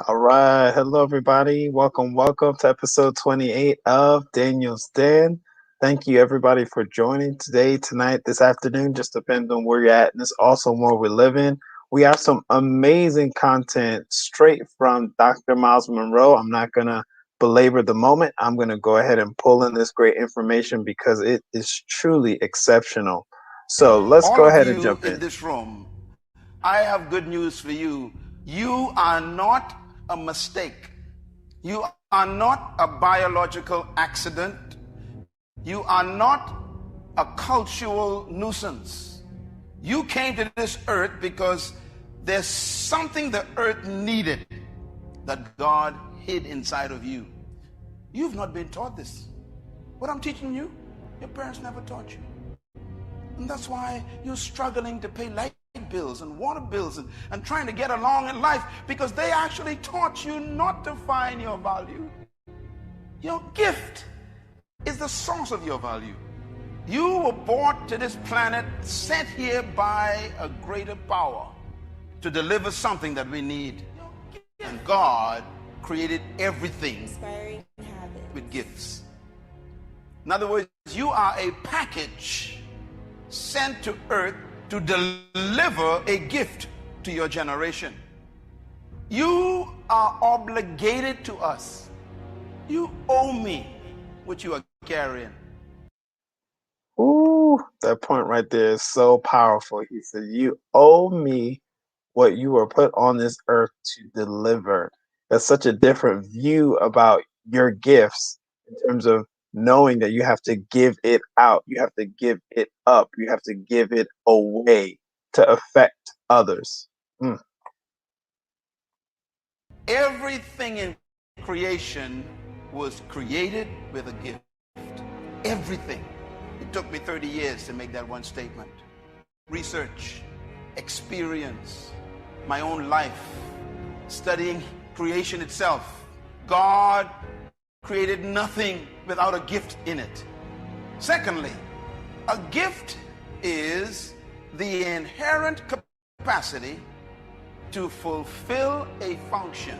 All right. Hello, everybody. Welcome to episode 28 of Daniel's Den. Thank you, everybody, for joining today, tonight, this afternoon, just depends on where you're at. And it's also where we're living. We have some amazing content straight from Dr. Myles Munroe. I'm not going to belabor the moment. I'm going to go ahead and pull in this great information because it is truly exceptional. So let's All go of ahead and you jump in in. this room, I have good news for you. You are not a mistake. You are not a biological accident. You are not a cultural nuisance. You came to this earth because there's something the earth needed that God hid inside of you. You've not been taught this. What I'm teaching you, your parents never taught you. And that's why you're struggling to pay light bills and water bills and trying to get along in life, because they actually taught you not to find your value. Your gift is the source of your value. You were brought to this planet, sent here by a greater power to deliver something that we need. And God created everything with gifts. In other words, you are a package sent to earth to deliver a gift to your generation. You are obligated to us. You owe me what you are carrying. Ooh, that point right there is so powerful. He said, "You owe me what you were put on this earth to deliver." That's such a different view about your gifts in terms of knowing that you have to give it out, you have to give it up, you have to give it away to affect others. Mm. Everything in creation was created with a gift. Everything. It took me 30 years to make that one statement. Research, experience, my own life, studying creation itself. God created nothing without a gift in it. Secondly, a gift is the inherent capacity to fulfill a function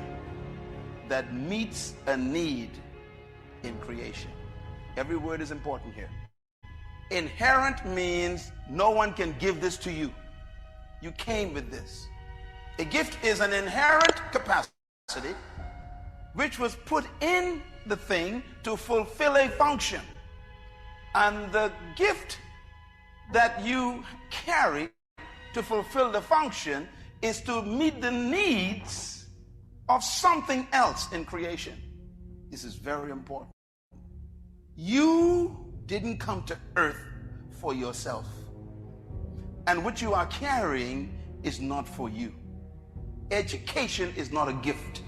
that meets a need in creation. Every word is important here. Inherent means no one can give this to you. You came with this. A gift is an inherent capacity which was put in the thing to fulfill a function. And the gift that you carry to fulfill the function is to meet the needs of something else in creation. This is very important. You didn't come to earth for yourself. And what you are carrying is not for you. Education is not a gift.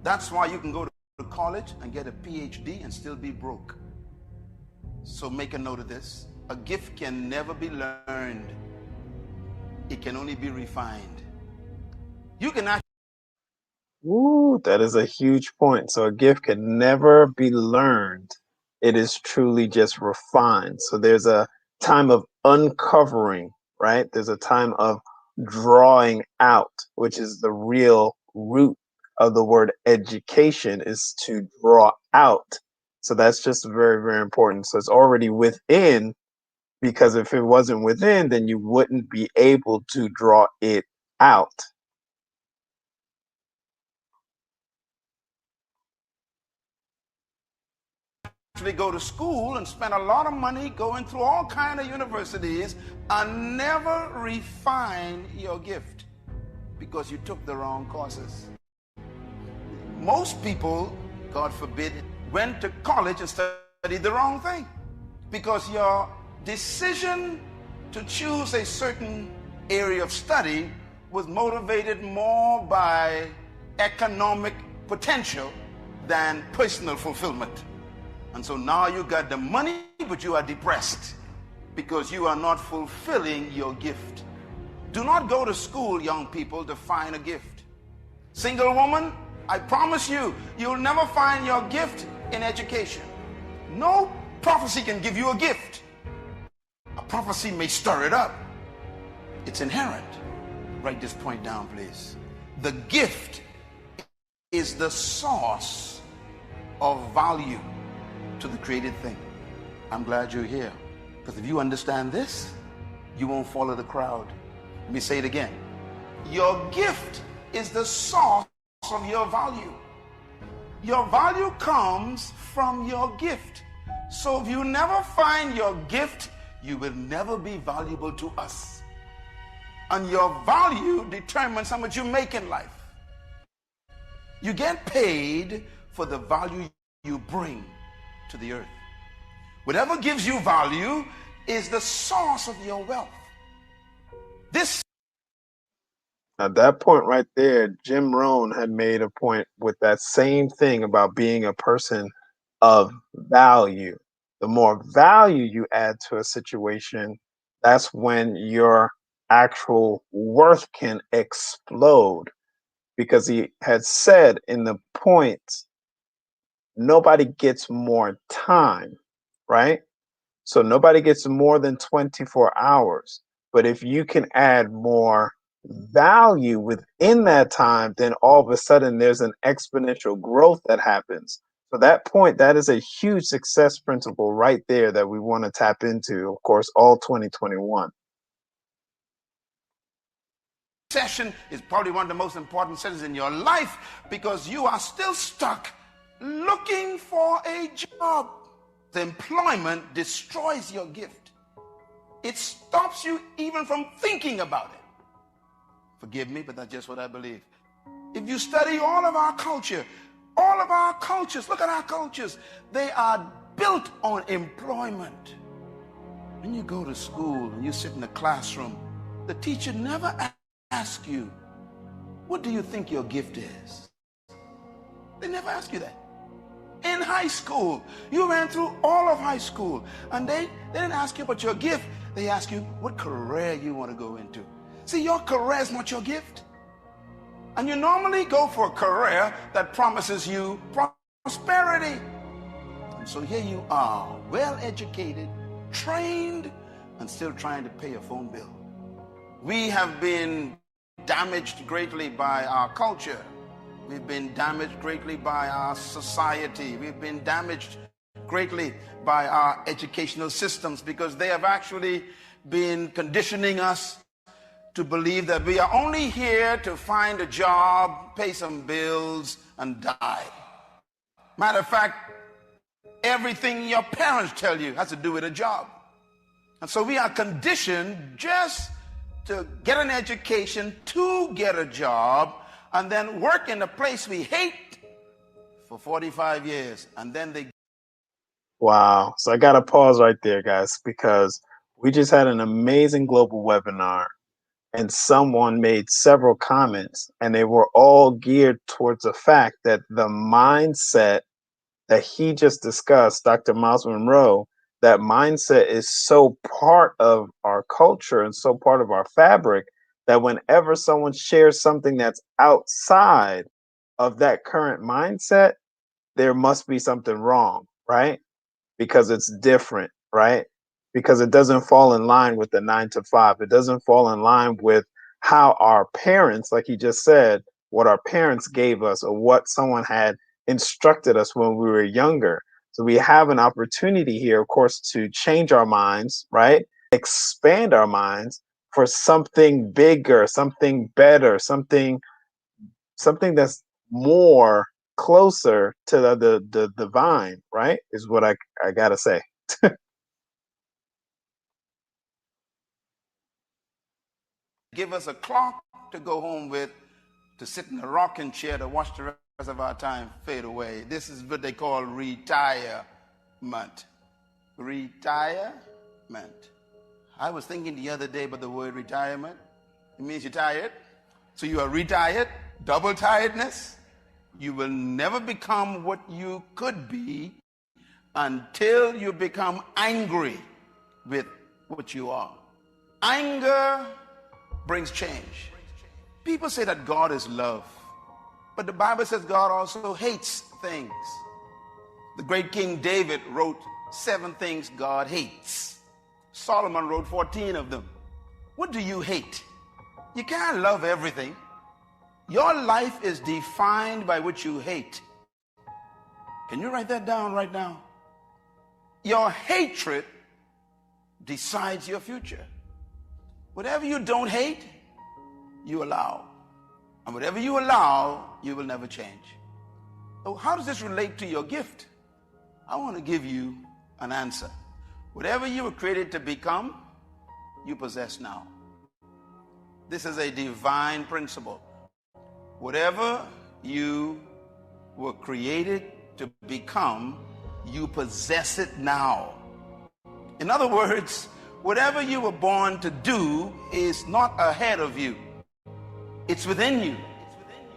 That's why you can go to college and get a PhD and still be broke. So make a note of this. A gift can never be learned. It can only be refined. You can actually. Ooh, that is a huge point. So a gift can never be learned. It is truly just refined. So there's a time of uncovering, right? There's a time of drawing out, which is the real root of the word education, is to draw out. So that's just very, very important. So it's already within, because if it wasn't within, then you wouldn't be able to draw it out. Go to school and spend a lot of money going through all kind of universities and never refine your gift because you took the wrong courses. Most people, God forbid, went to college and studied the wrong thing because your decision to choose a certain area of study was motivated more by economic potential than personal fulfillment. And so now you got the money, but you are depressed because you are not fulfilling your gift. Do not go to school, young people, to find a gift. Single woman, I promise you, you'll never find your gift in education. No prophecy can give you a gift. A prophecy may stir it up. It's inherent. Write this point down, please. The gift is the source of value to the created thing. I'm glad you're here, because if you understand this, you won't follow the crowd. Let me say it again. Your gift is the source of your value. Your value comes from your gift. So if you never find your gift, you will never be valuable to us. And your value determines how much you make in life. You get paid for the value you bring to the earth. Whatever gives you value is the source of your wealth. This At that point right there, Jim Rohn had made a point with that same thing about being a person of value. The more value you add to a situation, that's when your actual worth can explode. Because he had said in the point, nobody gets more time, right? So nobody gets more than 24 hours. But if you can add more value within that time, then all of a sudden there's an exponential growth that happens. So that point, that is a huge success principle right there that we want to tap into, of course, all 2021. session is probably one of the most important sessions in your life, because you are still stuck looking for a job. The employment destroys your gift. It stops you even from thinking about it. Forgive me, but that's just what I believe. If you study all of our cultures, look at our cultures, they are built on employment. When you go to school and you sit in the classroom, the teacher never asks you, what do you think your gift is? They never ask you that. In high school, you ran through all of high school, and they didn't ask you about your gift. They ask you what career you want to go into. See, your career is not your gift. And you normally go for a career that promises you prosperity. And so here you are, well educated, trained, and still trying to pay a phone bill. We have been damaged greatly by our culture. We've been damaged greatly by our society. We've been damaged greatly by our educational systems, because they have actually been conditioning us to believe that we are only here to find a job, pay some bills, and die. Matter of fact, everything your parents tell you has to do with a job. And so we are conditioned just to get an education, to get a job, and then work in a place we hate for 45 years. And then they... Wow. So I got to pause right there, guys, because we just had an amazing global webinar, and someone made several comments, and they were all geared towards the fact that the mindset that he just discussed, Dr. Myles Munroe, that mindset is so part of our culture and so part of our fabric that whenever someone shares something that's outside of that current mindset, there must be something wrong, right? Because it's different, right? Because it doesn't fall in line with the 9 to 5. It doesn't fall in line with how our parents, like he just said, what our parents gave us or what someone had instructed us when we were younger. So we have an opportunity here, of course, to change our minds, right? Expand our minds for something bigger, something better, something that's more closer to the divine, right? Is what I gotta say. give us a clock to go home with, to sit in a rocking chair to watch the rest of our time fade away. This is what they call retirement. Retirement. I was thinking the other day about the word retirement. It means you're tired. So you are retired, double tiredness. You will never become what you could be until you become angry with what you are. Anger brings change. People say that God is love, but the Bible says God also hates things. The great King David wrote 7 things God hates. Solomon wrote 14 of them. What do you hate? You can't love everything. Your life is defined by what you hate. Can you write that down right now? Your hatred decides your future. Whatever you don't hate, you allow. And whatever you allow, you will never change. So how does this relate to your gift? I want to give you an answer. Whatever you were created to become, you possess now. This is a divine principle. Whatever you were created to become, you possess it now. In other words, whatever you were born to do is not ahead of you. It's within you.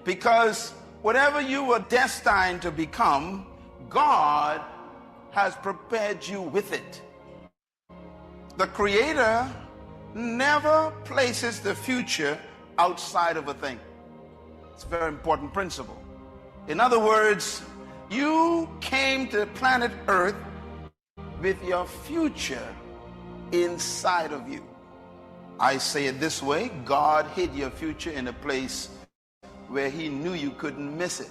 Because whatever you were destined to become, God has prepared you with it. The Creator never places the future outside of a thing. It's a very important principle. In other words, you came to planet Earth with your future inside of you. I say it this way: God hid your future in a place where he knew you couldn't miss it.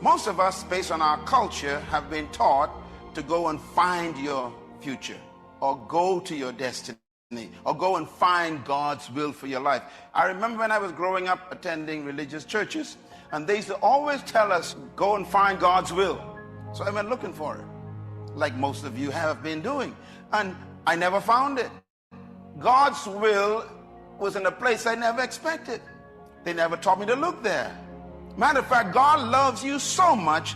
Most of us, based on our culture, have been taught to go and find your future, or go to your destiny, or go and find God's will for your life. I remember when I was growing up attending religious churches, and they used to always tell us, go and find God's will. So I went looking for it, like most of you have been doing, and I never found it. God's will was in a place I never expected. They never taught me to look there. Matter of fact, God loves you so much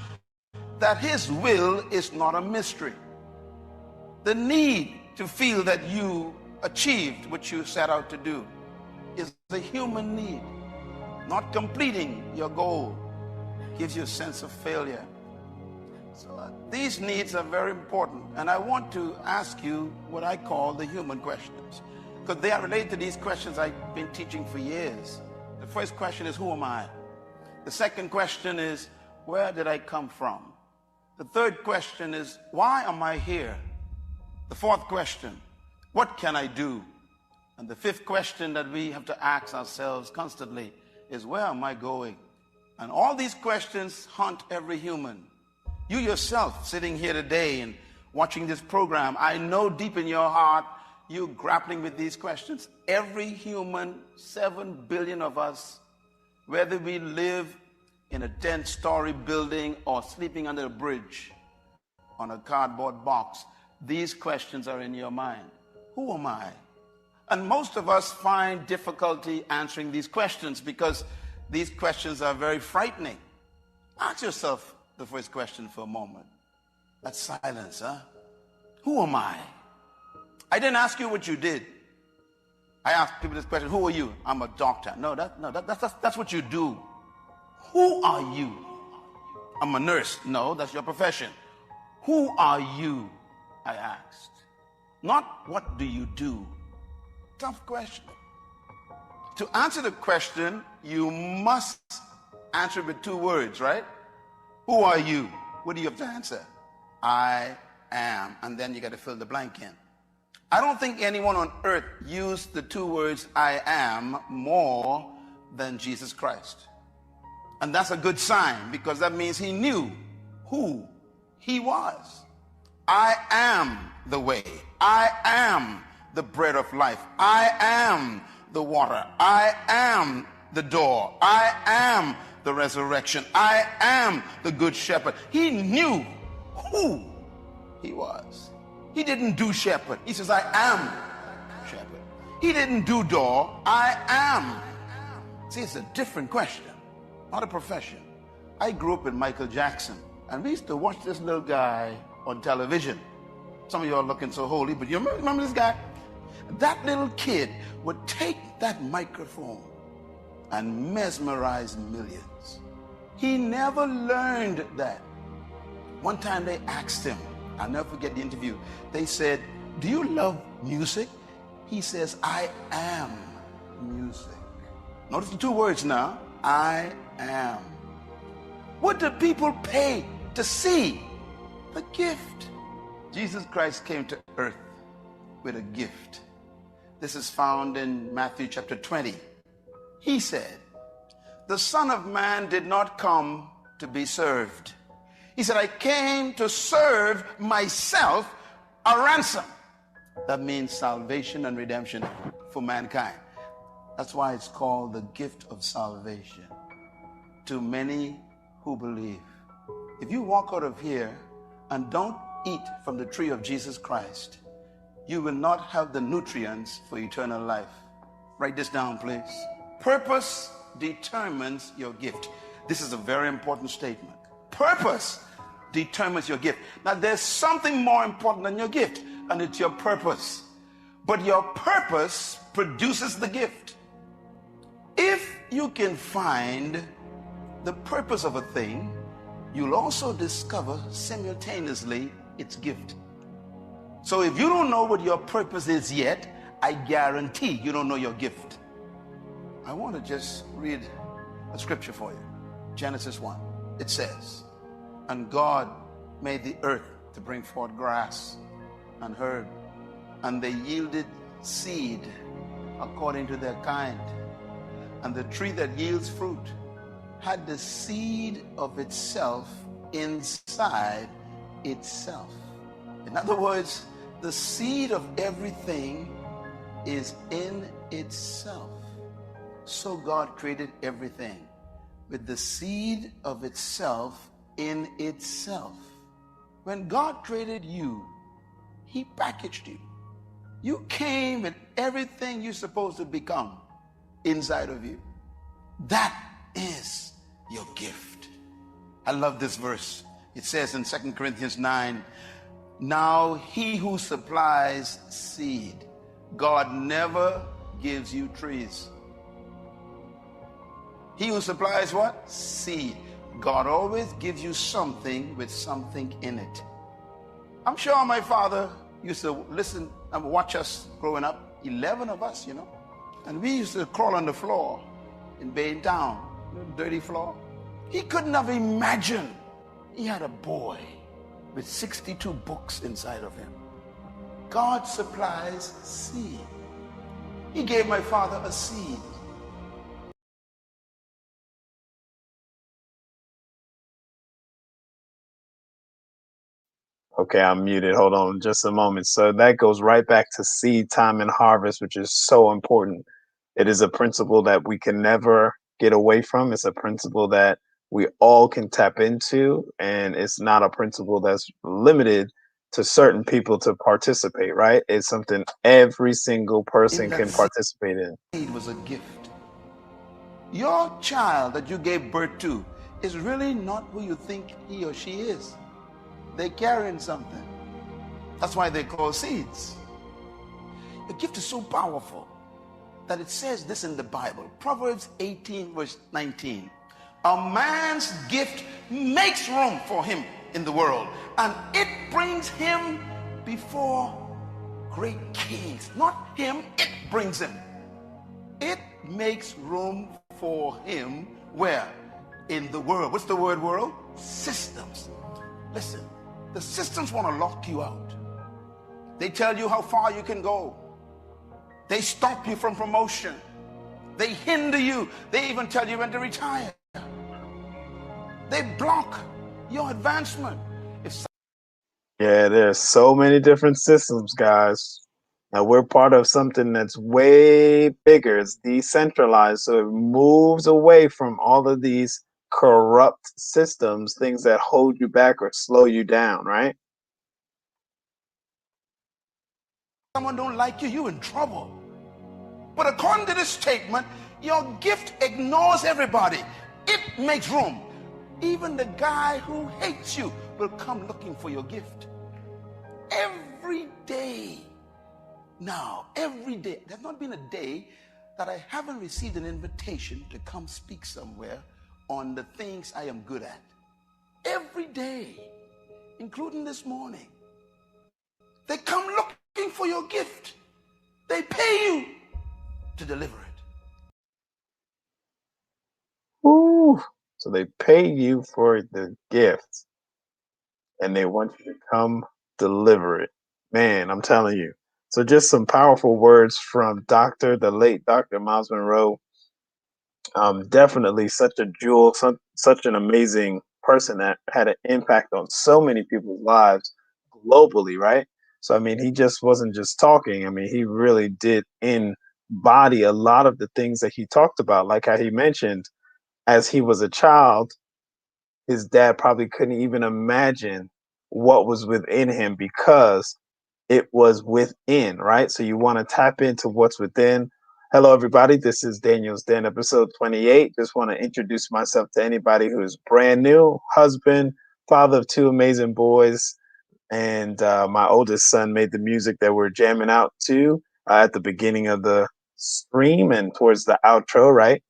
that his will is not a mystery. The need to feel that you achieved what you set out to do is a human need. Not completing your goal gives you a sense of failure. So these needs are very important, and I want to ask you what I call the human questions, because they are related to these questions I've been teaching for years. The first question is, who am I? The second question is, where did I come from? The third question is, why am I here? The fourth question, what can I do? And the fifth question that we have to ask ourselves constantly is, where am I going? And all these questions haunt every human. You yourself, sitting here today and watching this program, I know deep in your heart you're grappling with these questions. Every human, 7 billion of us, whether we live in a 10-story building or sleeping under a bridge on a cardboard box, these questions are in your mind. Who am I? And most of us find difficulty answering these questions because these questions are very frightening. Ask yourself the first question for a moment. That's silence, huh? Who am I? I didn't ask you what you did. I asked people this question, who are you? I'm a doctor. No, that's what you do. Who are you? I'm a nurse. No, that's your profession. Who are you? I asked. Not what do you do? Tough question. To answer the question, you must answer with 2 words, right? Who are you? What do you have to answer? I am. And then you got to fill the blank in. I don't think anyone on earth used the 2 words I am more than Jesus Christ. And that's a good sign, because that means he knew who he was. I am the way. I am the bread of life. I am the water. I am the door. I am the resurrection. I am the good shepherd. He knew who he was. He didn't do shepherd. He says, I am shepherd. He didn't do door. I am. See, it's a different question, not a profession. I grew up with Michael Jackson, and we used to watch this little guy on television. Some of you are looking so holy, but you remember this guy? That little kid would take that microphone and mesmerize millions. He never learned that. One time they asked him, I'll never forget the interview. They said, do you love music? He says, I am music. Notice the 2 words now. I am. What do people pay to see? The gift. Jesus Christ came to earth with a gift. This is found in Matthew chapter 20. He said, the Son of Man did not come to be served. He said, I came to serve myself a ransom. That means salvation and redemption for mankind. That's why it's called the gift of salvation to many who believe. If you walk out of here and don't eat from the tree of Jesus Christ, you will not have the nutrients for eternal life. Write this down, please. Purpose determines your gift. This is a very important statement. Purpose determines your gift. Now, there's something more important than your gift, and it's your purpose. But your purpose produces the gift. If you can find the purpose of a thing, you'll also discover simultaneously its gift. So if you don't know what your purpose is yet, I guarantee you don't know your gift. I want to just read a scripture for you. Genesis 1. It says, and God made the earth to bring forth grass and herb, and they yielded seed according to their kind. And the tree that yields fruit had the seed of itself inside itself. In other words, the seed of everything is in itself. So God created everything with the seed of itself in itself. When God created you, He packaged you. You came with everything you're supposed to become inside of you. That is your gift. I love this verse. It says in 2 Corinthians 9, now he who supplies seed, God never gives you trees. He who supplies what? Seed. God always gives you something with something in it. I'm sure my father used to listen and watch us growing up, 11 of us, and we used to crawl on the floor in Bain Town, dirty floor. He couldn't have imagined he had a boy with 62 books inside of him. God supplies seed. He gave my father a seed. Okay, I'm muted. Hold on just a moment. So that goes right back to seed time and harvest, which is so important. It is a principle that we can never get away from. It's a principle that we all can tap into, and it's not a principle that's limited to certain people to participate, right? It's something every single In person that can participate in. seed was a gift. Your child that you gave birth to is really not who you think he or she is. They're carrying something. That's why they're called seeds. The gift is so powerful that it says this in the Bible. Proverbs 18 verse 19. A man's gift makes room for him in the world, and it brings him before great kings. Not him, it brings him. It makes room for him where? In the world. What's the word world? Systems. Listen, the systems want to lock you out. They tell you how far you can go. They stop you from promotion. They hinder you. They even tell you when to retire. They block your advancement. Yeah, there's so many different systems, guys. Now we're part of something that's way bigger. It's decentralized, so it moves away from all of these corrupt systems, things that hold you back or slow you down, right? Someone don't like you, you're in trouble. But according to this statement, your gift ignores everybody. It makes room. Even the guy who hates you will come looking for your gift. Every day. Now, every day. There's not been a day that I haven't received an invitation to come speak somewhere on the things I am good at. Every day, including this morning. They come looking for your gift. They pay you to deliver it. Ooh. So they pay you for the gift and they want you to come deliver it. Man, I'm telling you. So just some powerful words from the late Dr. Myles Munroe. Definitely such a jewel, such an amazing person that had an impact on so many people's lives globally, right? So, I mean, he just wasn't just talking. I mean, he really did embody a lot of the things that he talked about, like how he mentioned as he was a child, his dad probably couldn't even imagine what was within him because it was within, right? So you want to tap into what's within. Hello, everybody. This is Daniel's Den, episode 28. Just want to introduce myself to anybody who's brand new, husband, father of two amazing boys, and my oldest son made the music that we're jamming out to at the beginning of the stream and towards the outro, right?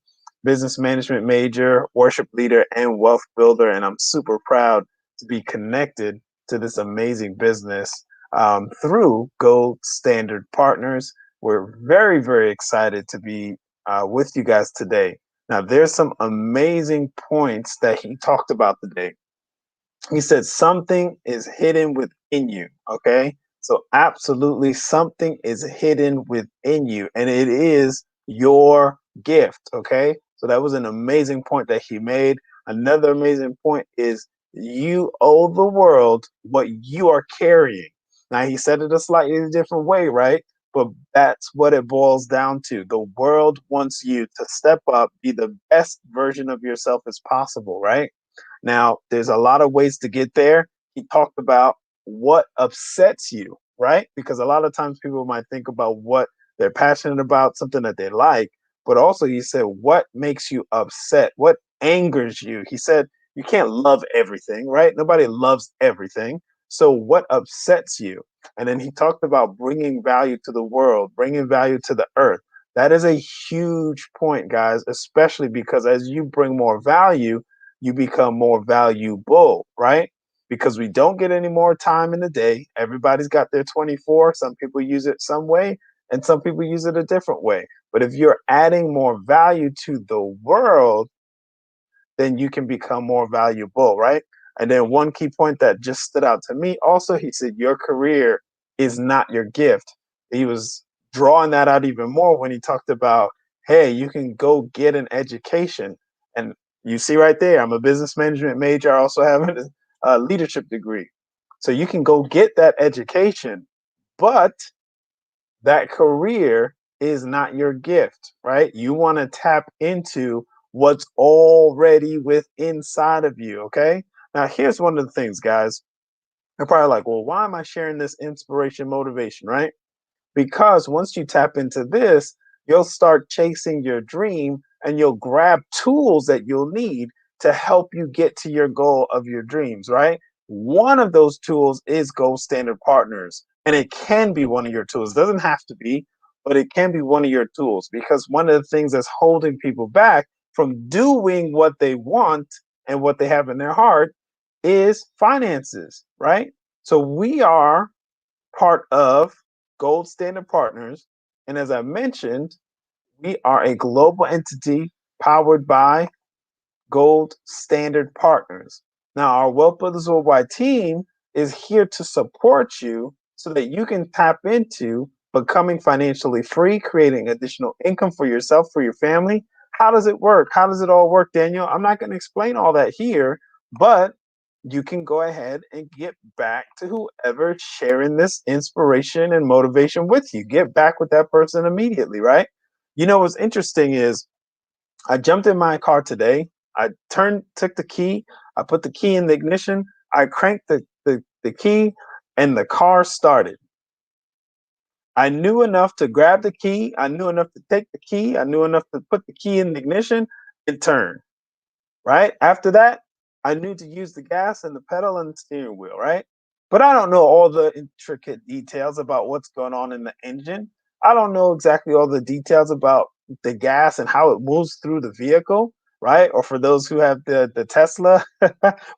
Business management major, worship leader, and wealth builder. And I'm super proud to be connected to this amazing business through Gold Standard Partners. We're very, very excited to be with you guys today. Now, there's some amazing points that he talked about today. He said something is hidden within you. Okay. So, absolutely, something is hidden within you, and it is your gift. Okay. So, that was an amazing point that he made. Another amazing point is you owe the world what you are carrying. Now, he said it a slightly different way, right? But that's what it boils down to. The world wants you to step up, be the best version of yourself as possible, right? Now, there's a lot of ways to get there. He talked about what upsets you, right? Because a lot of times people might think about what they're passionate about, something that they like, but also he said, what makes you upset? What angers you? He said, you can't love everything, right? Nobody loves everything. So, what upsets you? And then he talked about bringing value to the world, bringing value to the earth. That is a huge point, guys, especially because as you bring more value, you become more valuable, right? Because we don't get any more time in the day. Everybody's got their 24. Some people use it some way, and some people use it a different way. But if you're adding more value to the world, then you can become more valuable, right? And then one key point that just stood out to me also, he said, your career is not your gift. He was drawing that out even more when he talked about, hey, you can go get an education. And you see right there, I'm a business management major. I also have a leadership degree. So you can go get that education, but that career is not your gift, right? You want to tap into what's already with inside of you, okay? Now, here's one of the things, guys. You're probably like, well, why am I sharing this inspiration, motivation, right? Because once you tap into this, you'll start chasing your dream and you'll grab tools that you'll need to help you get to your goal of your dreams, right? One of those tools is Gold Standard Partners, and it can be one of your tools. It doesn't have to be, but it can be one of your tools because one of the things that's holding people back from doing what they want and what they have in their heart is finances, right? So we are part of Gold Standard Partners. And as I mentioned, we are a global entity powered by Gold Standard Partners. Now, our Wealth Builders Worldwide team is here to support you so that you can tap into becoming financially free, creating additional income for yourself, for your family. How does it work? How does it all work, Daniel? I'm not going to explain all that here, but you can go ahead and get back to whoever sharing this inspiration and motivation with you. Get back with that person immediately, right? You know what's interesting is I jumped in my car today. I took the key, I put the key in the ignition, I cranked the key, and the car started. I knew enough to grab the key, I knew enough to take the key, I knew enough to put the key in the ignition and turn. Right? After that, I knew to use the gas and the pedal and the steering wheel, right? But I don't know all the intricate details about what's going on in the engine. I don't know exactly all the details about the gas and how it moves through the vehicle, right? Or for those who have the Tesla,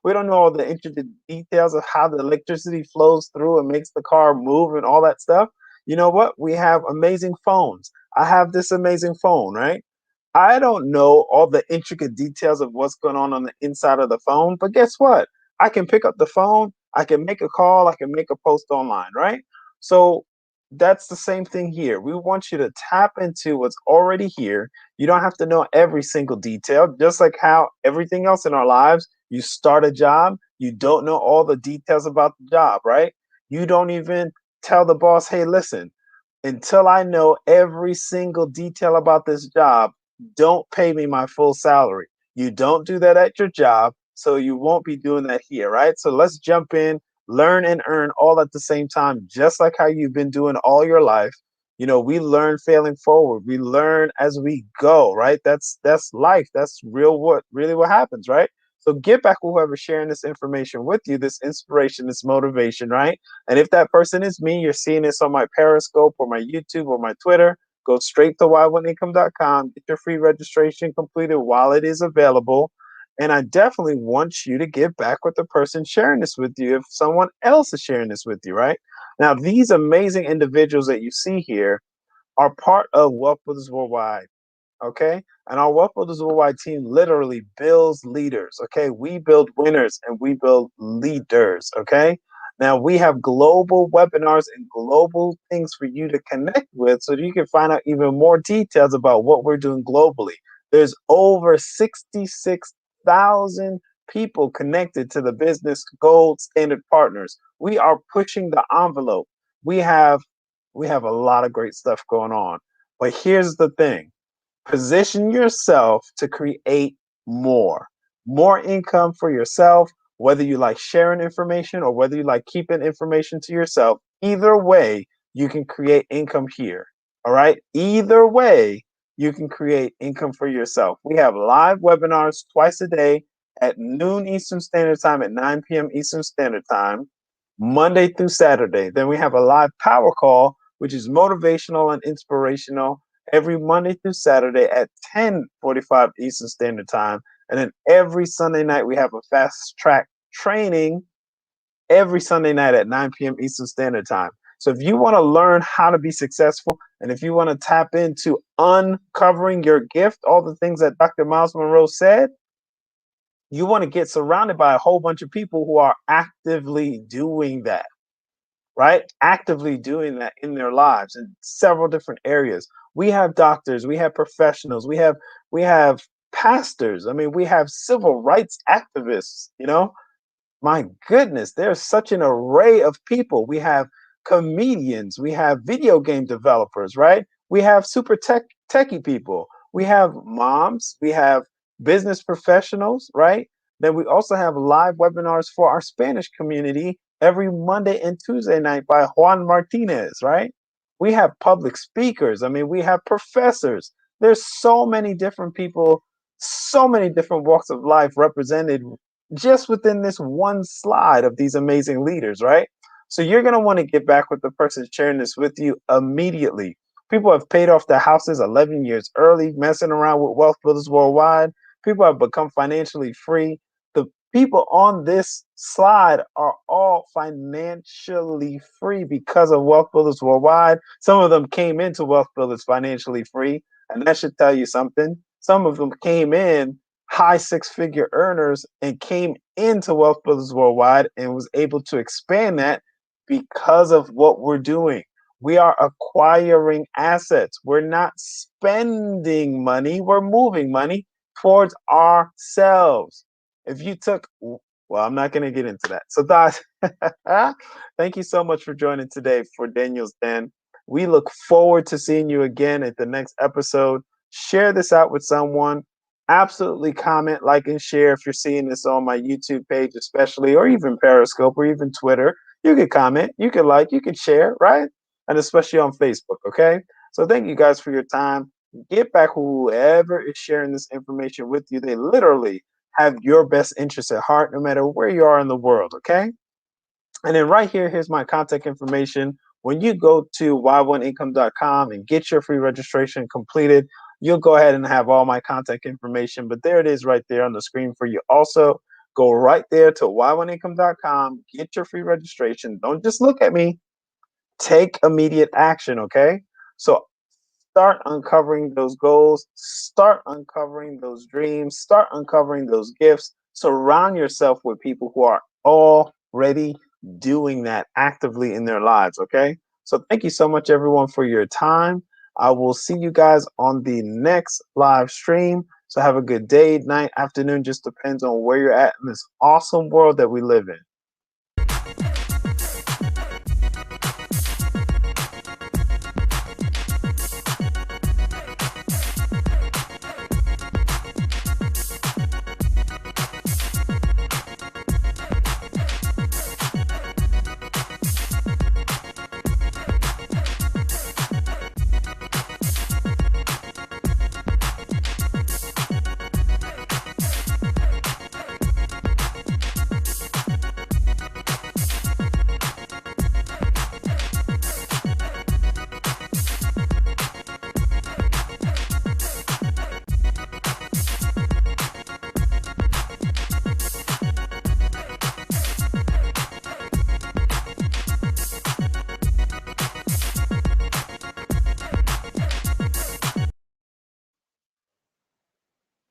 we don't know all the intricate details of how the electricity flows through and makes the car move and all that stuff. You know what? We have amazing phones. I have this amazing phone, right? I don't know all the intricate details of what's going on the inside of the phone, but guess what? I can pick up the phone, I can make a call, I can make a post online, right? So that's the same thing here. We want you to tap into what's already here. You don't have to know every single detail, just like how everything else in our lives, you start a job, you don't know all the details about the job, right? You don't even tell the boss, hey, listen, until I know every single detail about this job, don't pay me my full salary. You don't do that at your job, so you won't be doing that here, right? So let's jump in, learn and earn all at the same time, just like how you've been doing all your life. We learn failing forward. We learn as we go, right? That's life. That's what happens, right? So get back with whoever's sharing this information with you, this inspiration, this motivation, right? And if that person is me, you're seeing this on my Periscope or my YouTube or my Twitter, go straight to y1income.com, get your free registration completed while it is available. And I definitely want you to give back with the person sharing this with you if someone else is sharing this with you, right? Now, these amazing individuals that you see here are part of Wealth Builders Worldwide. Okay. And our Wealth Builders Worldwide team literally builds leaders. Okay. We build winners and we build leaders. Okay. Now we have global webinars and global things for you to connect with so that you can find out even more details about what we're doing globally. There's over 66,000 people connected to the business gold standard partners. We are pushing the envelope. We have we have a lot of great stuff going on. But here's the thing. Position yourself to create more, more income for yourself, whether you like sharing information or whether you like keeping information to yourself. Either way, you can create income here. All right. Either way, you can create income for yourself. We have live webinars twice a day at noon Eastern Standard Time, at 9 p.m. Eastern Standard Time, Monday through Saturday. Then we have a live power call, which is motivational and inspirational, every Monday through Saturday at 10:45 Eastern Standard Time. And then every Sunday night, we have a fast track training every Sunday night at 9 p.m. Eastern Standard Time. So if you want to learn how to be successful and if you want to tap into uncovering your gift, all the things that Dr. Myles Munroe said, you want to get surrounded by a whole bunch of people who are actively doing that, right? Actively doing that in their lives in several different areas. We have doctors, we have professionals, we have pastors. I mean, we have civil rights activists, my goodness, there's such an array of people. We have comedians, we have video game developers, right? We have super techie people. We have moms, we have business professionals, right? Then we also have live webinars for our Spanish community every Monday and Tuesday night by Juan Martinez, right? We have public speakers. I mean, we have professors. There's so many different people, so many different walks of life represented just within this one slide of these amazing leaders, right? So you're going to want to get back with the person sharing this with you immediately. People have paid off their houses 11 years early, messing around with Wealth Builders Worldwide. People have become financially free. The people on this slide are all financially free because of Wealth Builders Worldwide. Some of them came into Wealth Builders financially free, and that should tell you something. Some of them came in high six-figure earners and came into Wealth Builders Worldwide and was able to expand that because of what we're doing. We are acquiring assets. We're not spending money. We're moving money towards ourselves. If you took, well, I'm not going to get into that. So, Doc, thank you so much for joining today for Daniel's Den. We look forward to seeing you again at the next episode. Share this out with someone. Absolutely comment, like, and share if you're seeing this on my YouTube page, especially, or even Periscope, or even Twitter. You can comment, you can like, you can share, right? And especially on Facebook, okay? So thank you guys for your time. Get back whoever is sharing this information with you. They literally have your best interests at heart, no matter where you are in the world, okay? And then right here, here's my contact information. When you go to y1income.com and get your free registration completed, you'll go ahead and have all my contact information. But there it is right there on the screen for you. Also, go right there to y1income.com, get your free registration. Don't just look at me, take immediate action, okay? So start uncovering those goals, start uncovering those dreams, start uncovering those gifts. Surround yourself with people who are already doing that actively in their lives, okay? So thank you so much, everyone, for your time. I will see you guys on the next live stream. So have a good day, night, afternoon, just depends on where you're at in this awesome world that we live in.